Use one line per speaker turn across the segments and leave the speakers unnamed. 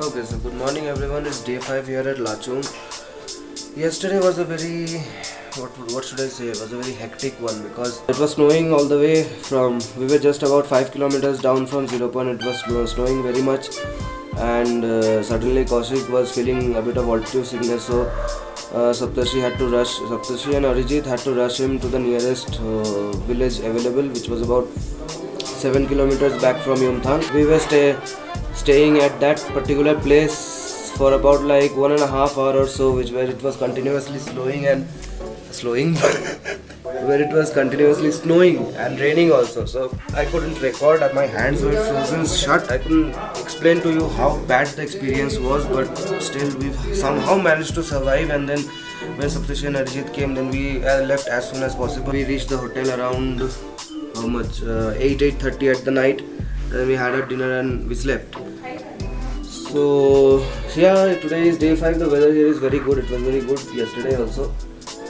Okay, so good morning everyone. It's day 5 here at Lachung. Yesterday was a very, what should I say, it was a very hectic one because it was snowing all the way from, we were just about 5 kilometers down from 0 point. It was snowing very much, and suddenly Kaushik was feeling a bit of altitude sickness, so Saptarshi and Arijit had to rush him to the nearest village available, which was about 7 kilometers back from Yumthang. We were staying at that particular place for about like 1.5 hours or so, where it was continuously snowing and raining also. So I couldn't record, my hands were frozen shut. I couldn't explain to you how bad the experience was, but still we've somehow managed to survive. And then when Saptarshi and Arijit came, then we left as soon as possible. We reached the hotel around 8:30 at the night. Then we had our dinner and we slept. So yeah, today is day 5. The weather here is very good. It was very good yesterday also.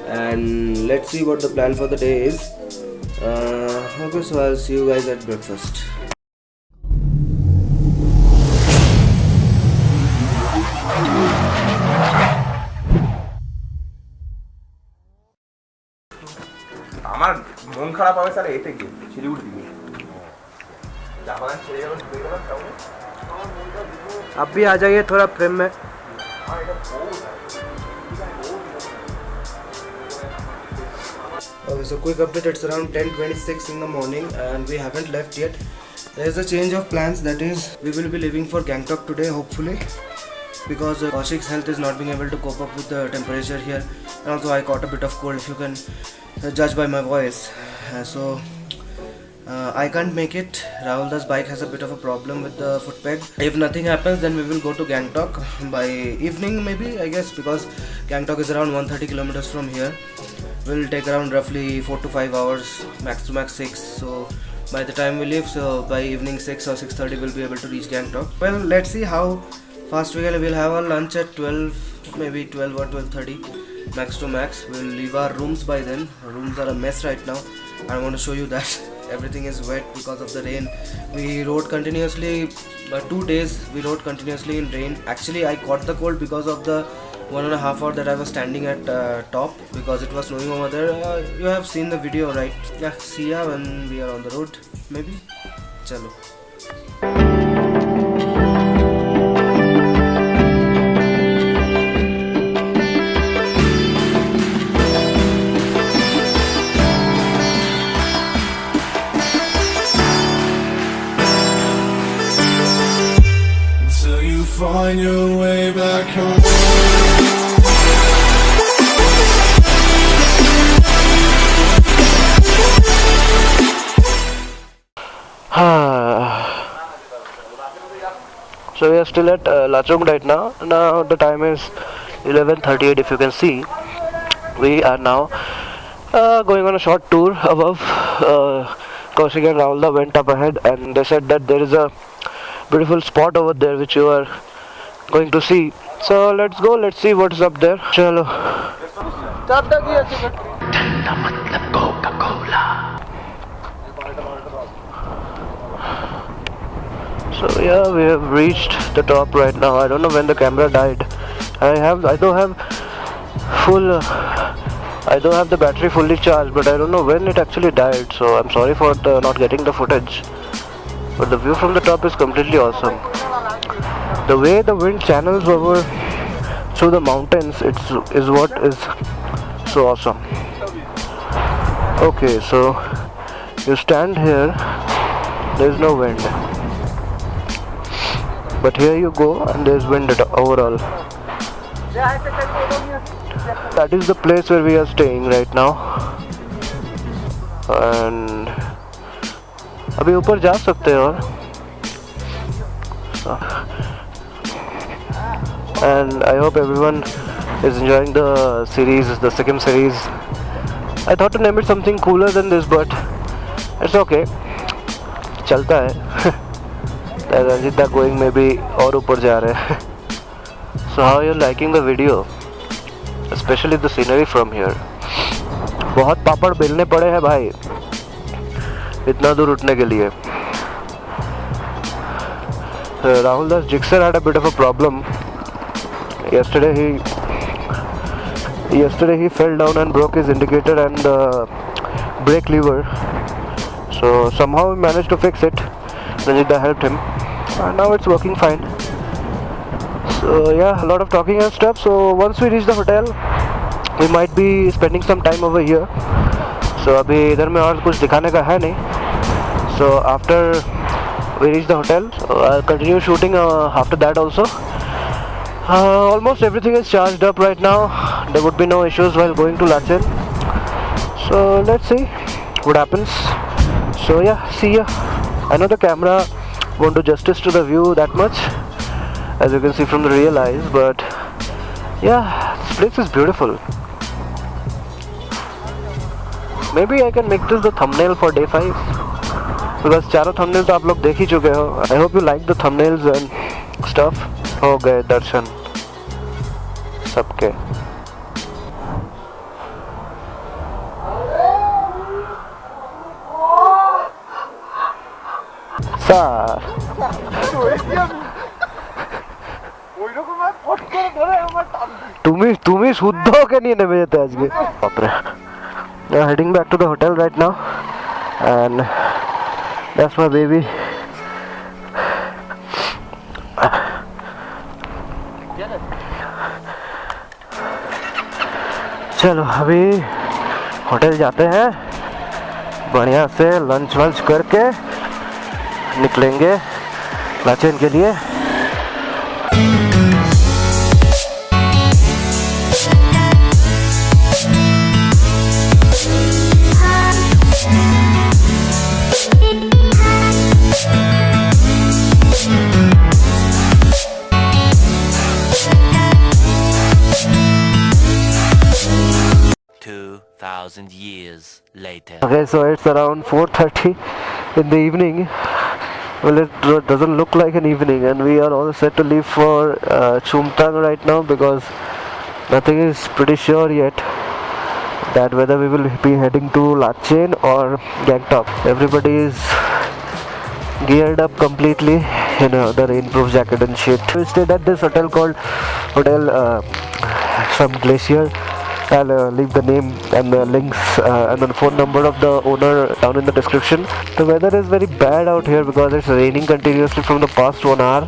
And let's see what the plan for the day is. Okay, so I'll see you guys at breakfast.
আমার মন খারাপ হবে sir এতে গিয়ে শিলিগুড়ি দিকে Japan ছেড়ে যাবেন ঘুরে যাবেন তাহলে
आप भी आ जाइए थोड़ा फ्रेम में. Okay, so quick update, it's around 10:26 in the morning and we haven't left yet. There is a change of plans, that is we will be leaving for Gangtok today hopefully, because Kaushik's health is not being able to cope up with the temperature here, and also I caught a bit of cold, if you can judge by my voice. I can't make it. Rahul's bike has a bit of a problem with the foot peg. If nothing happens, then we will go to Gangtok by evening maybe, I guess, because Gangtok is around 130 kilometers from here. Will take around roughly 4 to 5 hours, max to max 6. So by the time we leave, so by evening 6 or 6:30 we'll be able to reach Gangtok. Well, let's see how fast we'll have our lunch at 12, maybe 12 or 12:30 max to max. We'll leave our rooms by then. Our rooms are a mess right now. I want to show you that. Everything is wet because of the rain. We rode continuously 2 days. We rode continuously in rain. Actually, I caught the cold because of the 1.5 hour that I was standing at top, because it was snowing over there. You have seen the video, right? Yeah, see ya when we are on the road. Maybe. Chalo.
Find your way back home.
So we are still at Lachung right now. Now the time is 11:38. If you can see, we are now going on a short tour above. Kaushik and Rahul went up ahead and they said that there is a beautiful spot over there which you are going to see. So let's go, let's see what's up there. Chalo. So yeah, we have reached the top right now. I don't know when the camera died. I don't have the battery fully charged, but I don't know when it actually died. So I'm sorry for not getting the footage. But the view from the top is completely awesome. The way the wind channels over through the mountains, is what is so awesome. Okay, so you stand here, there is no wind, but here you go and there is wind overall. That is the place where we are staying right now, and अभी ऊपर जा सकते हैं और and I hope everyone is enjoying the series, the Sikkim series. I thought to name it something cooler than this, but it's okay. चलता है. Ranjita going maybe और ऊपर जा रहे हैं. So how you liking the video? Especially the scenery from here. बहुत पापड़ बेलने पड़े हैं भाई इतना दूर उठने के लिए. Rahul Das Jixer had a bit of a problem. Yesterday he fell down and broke his indicator and brake lever. So somehow we managed to fix it. Rajita helped him, and now it's working fine. So yeah, a lot of talking and stuff. So once we reach the hotel, we might be spending some time over here. So अभी इधर में और कुछ दिखाने का है नहीं. So after we reach the hotel, I'll continue shooting after that also. Almost everything is charged up right now. There would be no issues while going to Lachen. So let's see what happens. So yeah, see ya. I know the camera won't do justice to the view that much, as you can see from the real eyes, but yeah, this place is beautiful. Maybe I can make this the thumbnail for day 5, because चारों thumbnail तो आप लोग देख ही चुके हो. I hope you like the thumbnails and stuff. हो गए दर्शन सबके. তুমি শুদ্ধ কে নিয়ে নেমে যেতে আজকে. বাপরে. We are heading back to the hotel right now, and that's my baby. चलो अभी होटल जाते हैं, बढ़िया से लंच वंच करके निकलेंगे लाचेन के लिए.
Years later.
Okay, so it's around 4:30 in the evening. Well, it doesn't look like an evening, and we are all set to leave for Chumthang right now, because nothing is pretty sure yet that whether we will be heading to Lachen or Gangtok. Everybody is geared up completely in the rainproof jacket and shit. We stayed at this hotel called Hotel some Glacier. I'll leave the name and the links and the phone number of the owner down in the description. The weather is very bad out here because it's raining continuously from the past 1 hour.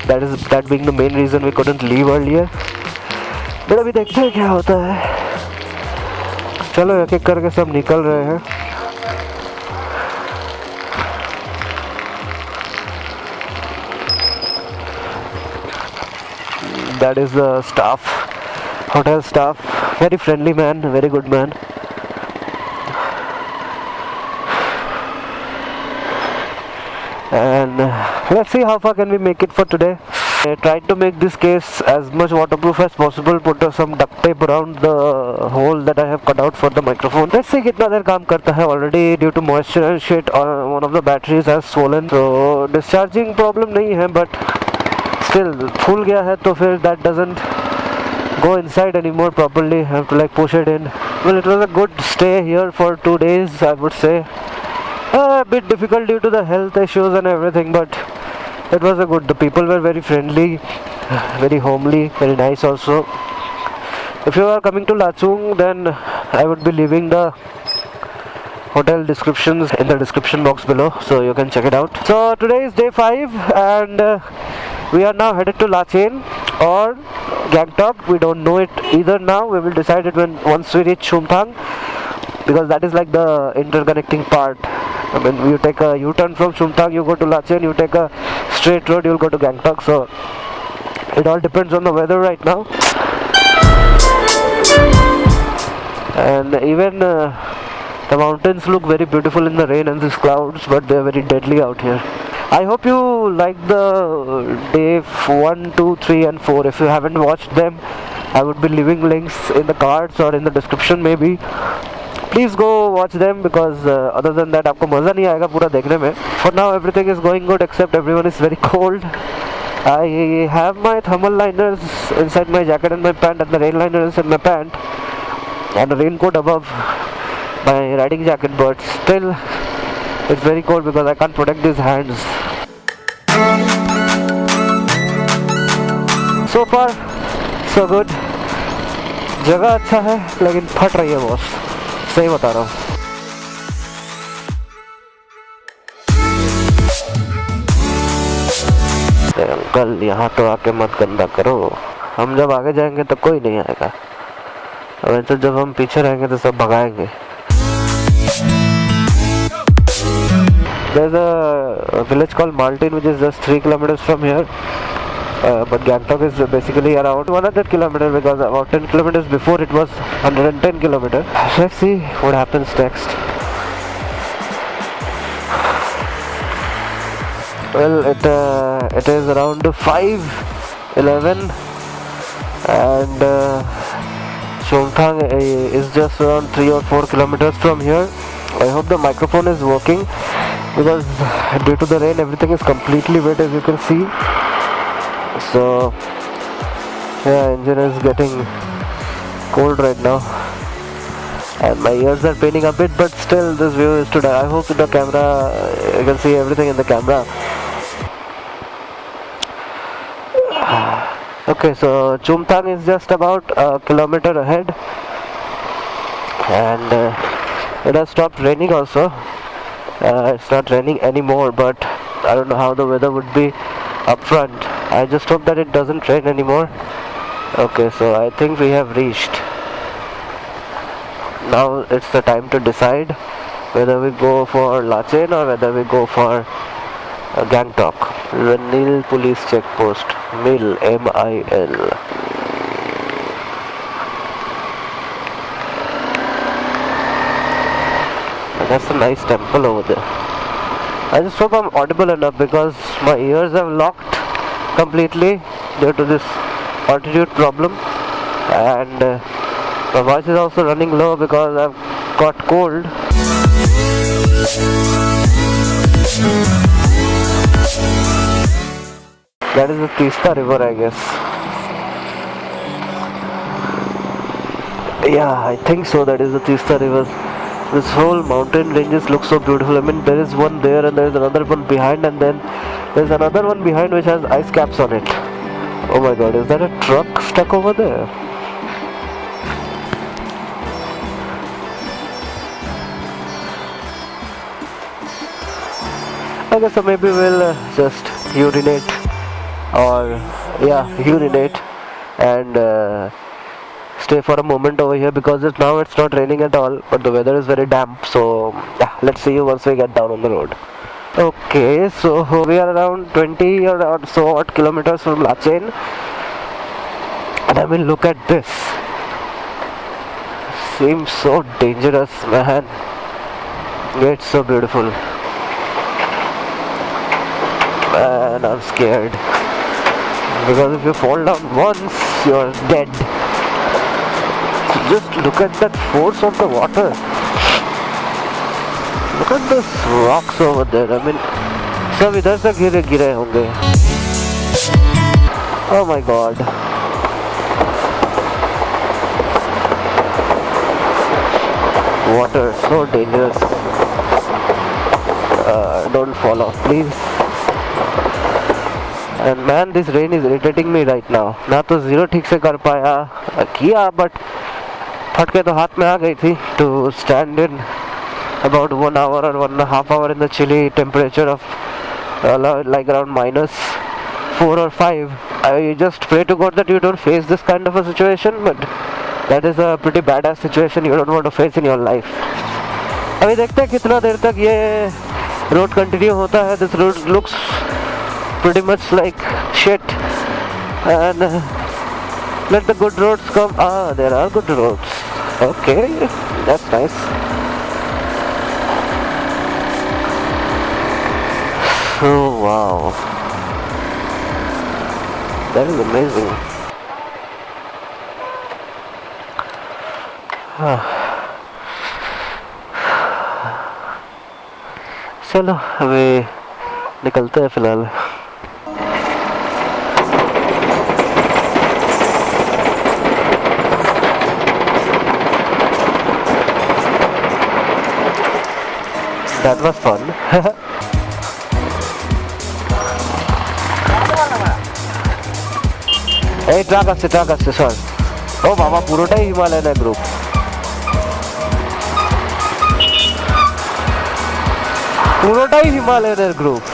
That being the main reason we couldn't leave earlier. But अभी देखते हैं क्या होता है. चलो एक एक करके सब निकल रहे हैं. That is the staff, hotel staff. Very friendly man, very good man. And let's see how far can we make it for today. I tried to make this case as much waterproof as possible. Put some duct tape around the hole that I have cut out for the microphone. Let's see कितना देर काम करता है. Already due to moisture and shit, one of the batteries has swollen. So discharging problem नहीं है, but still फूल गया है तो फिर that doesn't go inside anymore properly. I have to like push it in. Well, it was a good stay here for 2 days, I would say. A bit difficult due to the health issues and everything, but it was a good. The people were very friendly, very homely, very nice also. If you are coming to Lachung, then I would be leaving the hotel descriptions in the description box below, so you can check it out. So today is day 5, and we are now headed to Lachen or Gangtok. We don't know it either now. We will decide it once we reach Chumthang, because that is like the interconnecting part. I mean, you take a U-turn from Chumthang, you go to Lachen. You take a straight road, you'll go to Gangtok. So it all depends on the weather right now. And even the mountains look very beautiful in the rain and these clouds, but they are very deadly out here. I hope you like the day 1, 2, 3 and 4. If you haven't watched them, I would be leaving links in the cards or in the description maybe. Please go watch them, because other than that आपको मज़ा नहीं आएगा पूरा देखने में. For now everything is going good, except everyone is very cold. I have my thermal liners inside my jacket and my pant, and the rain liners in my pant, and a raincoat above my riding jacket, but still it's very cold because I can't protect these hands.
so far so good. जगह अच्छा है लेकिन फट रही है boss, सही बता रहा हूँ। अंकल यहाँ तो आके मत गंदा करो, हम जब आगे जाएंगे तो कोई नहीं आएगा, वैसे जब हम पीछे रहेंगे तो सब भगाएंगे। There's a village called Maltin which is just 3 kilometers from here, but Gangtok is basically around 100 kilometers because about 10 kilometers before it was 110 kilometers. Let's see what happens next. Well, it is around 5:11 and Chungthang is just around 3 or 4 kilometers from here. I hope the microphone is working because due to the rain everything is completely wet as you can see. So yeah, engine is getting cold right now and my ears are paining a bit, but still this view is to die. I hope the camera, you can see everything in the camera. Okay, so Chungthang is just about a kilometer ahead and it has stopped raining also. It's not raining anymore, but I don't know how the weather would be up front. I just hope that it doesn't rain anymore. Okay, so I think we have reached. Now it's the time to decide whether we go for Lachen or whether we go for Gangtok. The Mil police checkpost. Mil, M-I-L. That's a nice temple over there. I just hope I'm audible enough because my ears have locked completely due to this altitude problem, and my voice is also running low because I've got cold. That is the Teesta river, I guess. Yeah, I think so. That is the Teesta river. This whole mountain ranges look so beautiful. I mean, there is one there and there is another one behind, and then there's another one behind which has ice caps on it. Oh my god, is that a truck stuck over there? Okay, so maybe we'll just urinate and stay for a moment over here because now it's not raining at all, but the weather is very damp. So yeah, let's see you once we get down on the road. Okay, so we are around 20 or so odd kilometers from Lachen, and I mean, look at this. Seems so dangerous, man. It's so beautiful. Man, I'm scared because if you fall down once, you're dead. Just look at that force of the water. Look at those rocks over there. I mean, सब इधर से गिरे होंगे. Oh my god. Water, so dangerous. Don't fall off, please. And man, this rain is irritating me right now. ना तो zero ठीक से कर पाया किया, but फट के तो हाथ में आ गई थी. To stand in about 1 hour or 1.5 hours in the chilly temperature of like around -4 or 5. I just pray to God that you don't face this kind of a situation, but that is a pretty badass situation you don't want to face in your life. अभी देखते हैं कितना देर तक ये road continue होता है. This road looks pretty much like shit, and let the good roads come. There are good roads. Okay, that's nice. Oh wow, that is amazing. चलो अभी निकलते हैं फिलहाल. That was fun. এই ট্রাক আসছে সর। ও বাবা, পুরোটাই হিমালয়ান গ্রুপ। পুরোটাই হিমালয়ানের group.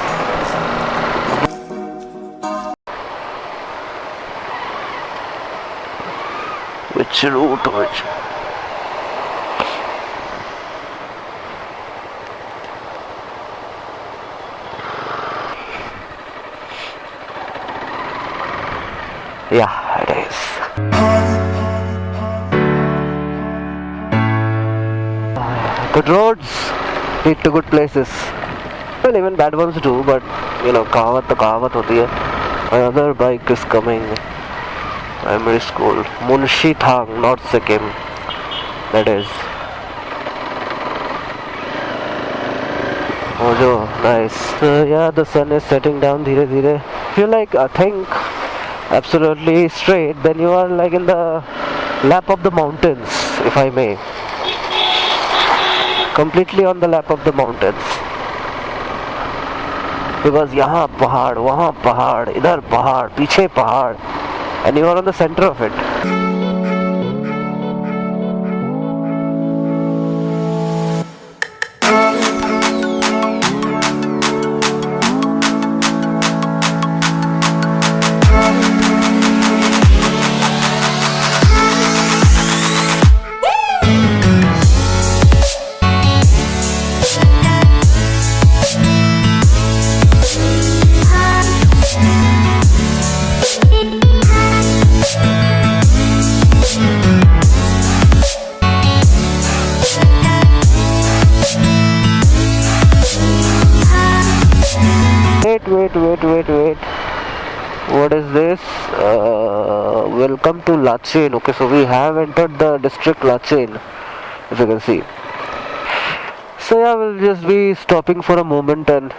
Which route? Yeah, it is. Good roads lead to good places. Well, even bad ones do, but you know, kahavat to kahavat hoti hai. Another bike is coming. Primary school, Munshi Thang, North Sikkim. That is. Oh, nice. Yeah, the sun is setting down dhire dhire. If you like, I think absolutely straight, then you are like in the lap of the mountains, if I may. Completely on the lap of the mountains. Because यहाँ पहाड़, वहाँ पहाड़, इधर पहाड़, पीछे पहाड़, and you are on the center of it. Wait. What is this? Welcome to Lachen. Okay, so we have entered the district Lachen, if you can see. So yeah, we'll just be stopping for a moment and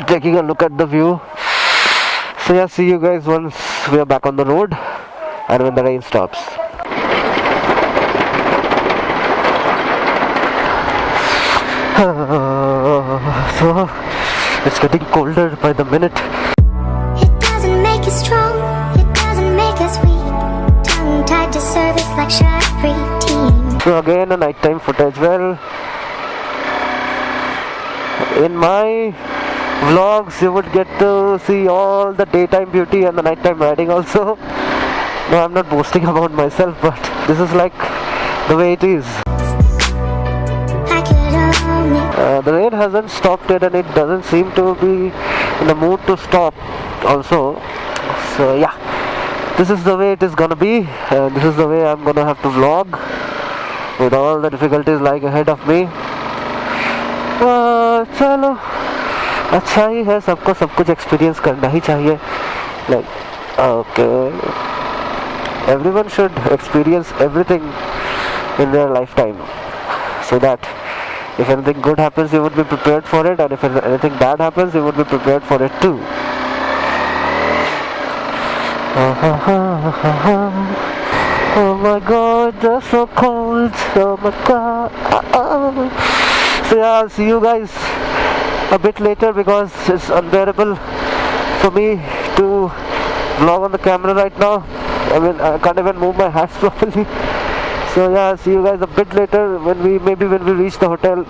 taking a look at the view. So yeah, see you guys once we are back on the road and when the rain stops. So it's getting colder by the minute.
It doesn't make us strong, it doesn't make us weak. Tongue tied to service like preteen.
So again a nighttime footage. Well, in my vlogs you would get to see all the daytime beauty and the nighttime riding also. No, I'm not boasting about myself, but this is like the way it is. The rain hasn't stopped yet and it doesn't seem to be in the mood to stop also. So yeah, this is the way it is gonna be, and this is the way I'm gonna have to vlog with all the difficulties lying ahead of me. चलो अच्छा ही है, सबको सब कुछ experience करना ही चाहिए. Like okay, everyone should experience everything in their lifetime so that if anything good happens, you would be prepared for it, and if anything bad happens, you would be prepared for it too. Oh my God, they're so cold. Oh my God. So yeah, I'll see you guys a bit later because it's unbearable for me to vlog on the camera right now. I mean, I can't even move my hands properly. So yeah, see you guys a bit later when we reach the hotel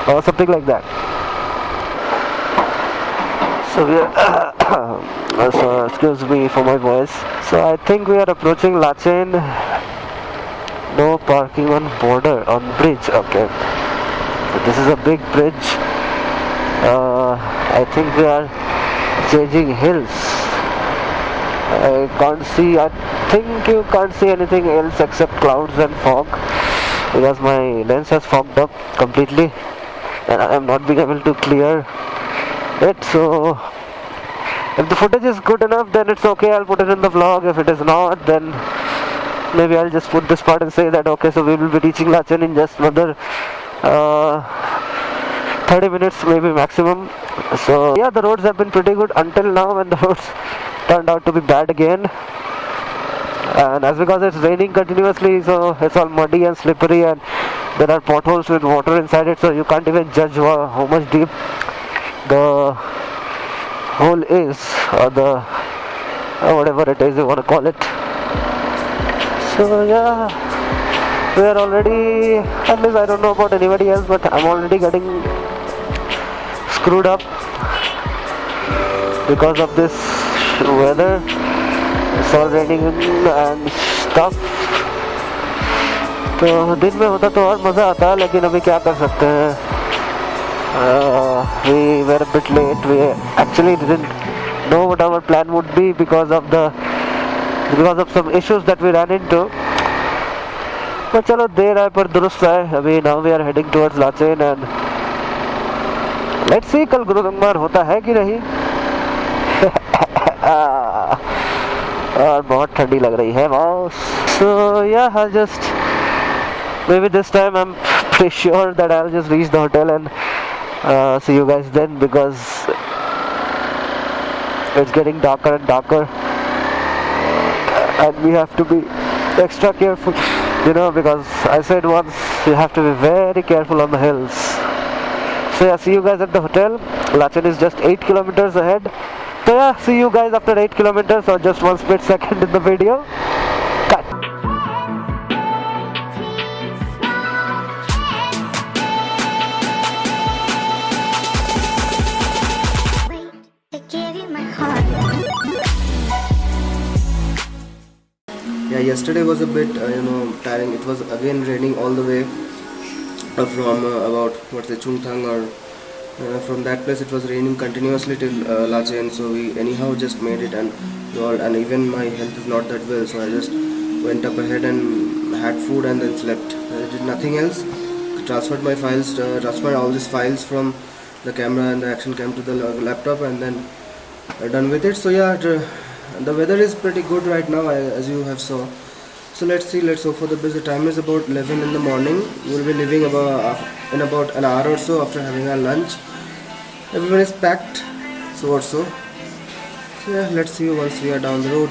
or something like that. So we are so excuse me for my voice. So I think we are approaching Lachen. No parking on border, on bridge. Okay, so this is a big bridge. I think we are changing hills. I can't see, I think you can't see anything else except clouds and fog because my lens has fogged up completely and I am not being able to clear it. So if the footage is good enough, then it's okay, I'll put it in the vlog. If it is not, then maybe I'll just put this part and say that okay, so we will be reaching Lachen in just another 30 minutes maybe maximum. So yeah, the roads have been pretty good until now, and the roads turned out to be bad again, and as because it's raining continuously, so it's all muddy and slippery, and there are potholes with water inside it, so you can't even judge how much deep the hole is, or the or whatever it is you want to call it. So yeah, we are already, at least I don't know about anybody else, but I'm already getting screwed up because of this weather. It's all raining and stuff. तो दिन में होता तो और मज़ा आता, लेकिन अभी क्या कर सकते हैं. We were a bit late. We actually didn't know what our plan would be because of some issues that we ran into. But चलो देर आए पर दुरुस्त आए. अभी now we are heading towards Lachen and let's see कल गुरुद्वार होता है कि नहीं. और बहुत ठंडी लग रही है wow. So yeah, I'll just maybe this time I'm pretty sure that I'll just reach the hotel and see you guys then, because it's getting darker and darker and we have to be extra careful, you know, because I said once you have to be very careful on the hills. So yeah, see you guys at the hotel. Lachen is just 8 kilometers ahead. So yeah, see you guys after 8 kilometers or just one split second in the video. Cut.
I gave you my heart.
Yeah, yesterday was a bit tiring. It was again raining all the way from about Chungthang, or from that place it was raining continuously till Lachen. So we anyhow just made it, and even my health is not that well, so I just went up ahead and had food and then slept. I did nothing else. Transferred my files, transferred all these files from the camera and the action cam to the laptop, and then done with it. So yeah, the weather is pretty good right now, as you have saw. So let's hope for the best. The time is about 11 in the morning. We'll be leaving in about an hour or so after having our lunch. Everyone is packed, so yeah, let's see you once we are down the road.